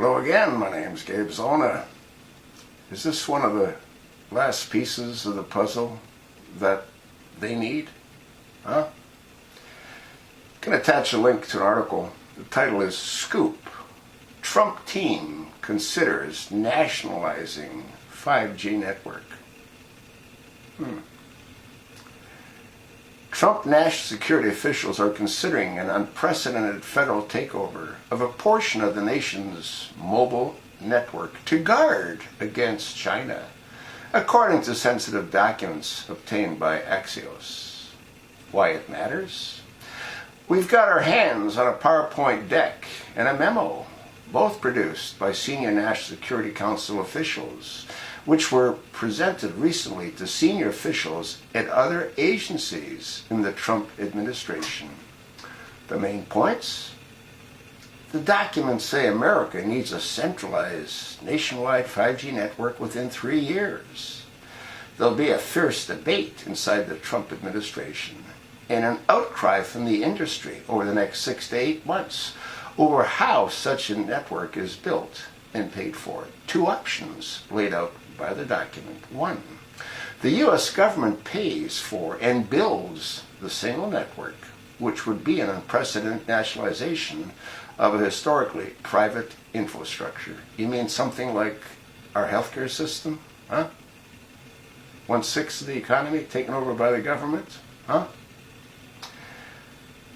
Hello again, my name's Gabe Zona. Is this one of the last pieces of the puzzle that they need? Huh? I'm going to attach a link to an article. The title is Scoop. Trump team considers nationalizing 5G network. Trump national security officials are considering an unprecedented federal takeover of a portion of the nation's mobile network to guard against China, according to sensitive documents obtained by Axios. Why it matters? We've got our hands on a PowerPoint deck and a memo, both produced by senior National Security Council officials, which were presented recently to senior officials at other agencies in the Trump administration. The main points? The documents say America needs a centralized, nationwide 5G network within 3 years. There'll be a fierce debate inside the Trump administration and an outcry from the industry over the next 6 to 8 months over how such a network is built and paid for. 2 options laid out by the document. 1, the U.S. government pays for and builds the single network, which would be an unprecedented nationalization of a historically private infrastructure. You mean something like our healthcare system? Huh? 1/6 of the economy taken over by the government? Huh?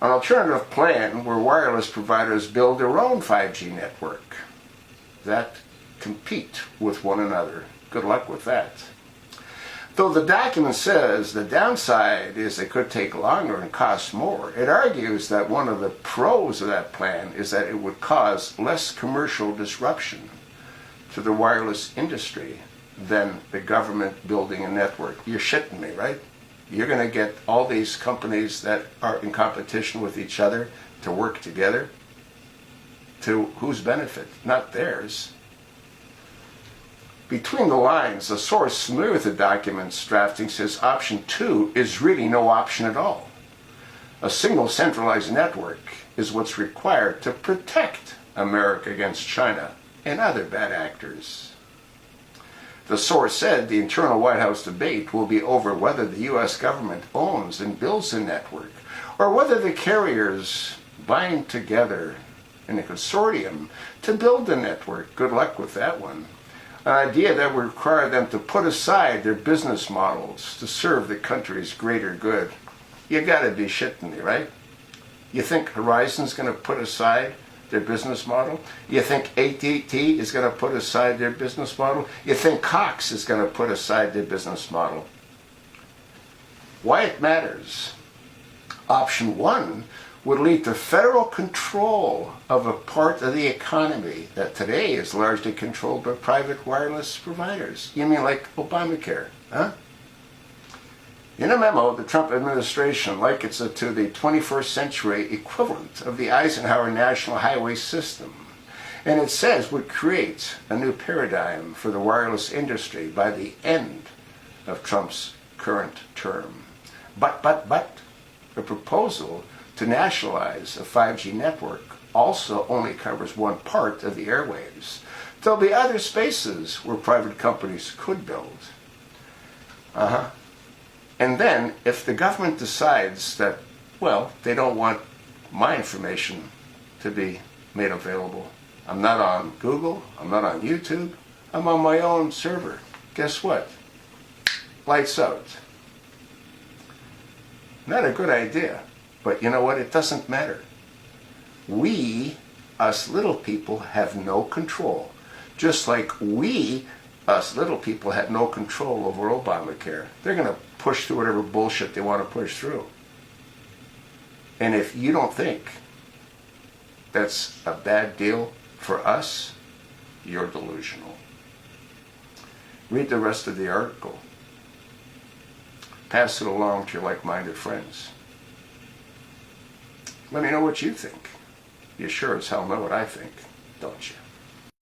An alternative plan where wireless providers build their own 5G network that compete with one another. Good luck with that. Though the document says the downside is it could take longer and cost more, it argues that one of the pros of that plan is that it would cause less commercial disruption to the wireless industry than the government building a network. You're shitting me, right? You're going to get all these companies that are in competition with each other to work together? To whose benefit? Not theirs. Between the lines, a source familiar with the document's drafting says option 2 is really no option at all. A single centralized network is what's required to protect America against China and other bad actors. The source said the internal White House debate will be over whether the U.S. government owns and builds the network or whether the carriers bind together in a consortium to build the network. Good luck with that one. An idea that would require them to put aside their business models to serve the country's greater good. You gotta be shitting me, right? You think Verizon's gonna put aside their business model? You think AT&T is gonna put aside their business model? You think Cox is gonna put aside their business model? Why it matters? Option 1 would lead to federal control of a part of the economy that today is largely controlled by private wireless providers. You mean like Obamacare, huh? In a memo, the Trump administration likens it to the 21st century equivalent of the Eisenhower National Highway System, and it says would create a new paradigm for the wireless industry by the end of Trump's current term. But, the proposal to nationalize a 5G network also only covers one part of the airwaves. There'll be other spaces where private companies could build. And then, if the government decides that, well, they don't want my information to be made available, I'm not on Google, I'm not on YouTube, I'm on my own server. Guess what? Lights out. Not a good idea. But you know what? It doesn't matter. We, us little people, have no control. Just like we, us little people, had no control over Obamacare. They're going to push through whatever bullshit they want to push through. And if you don't think that's a bad deal for us, you're delusional. Read the rest of the article. Pass it along to your like-minded friends. Let me know what you think. You sure as hell know what I think, don't you?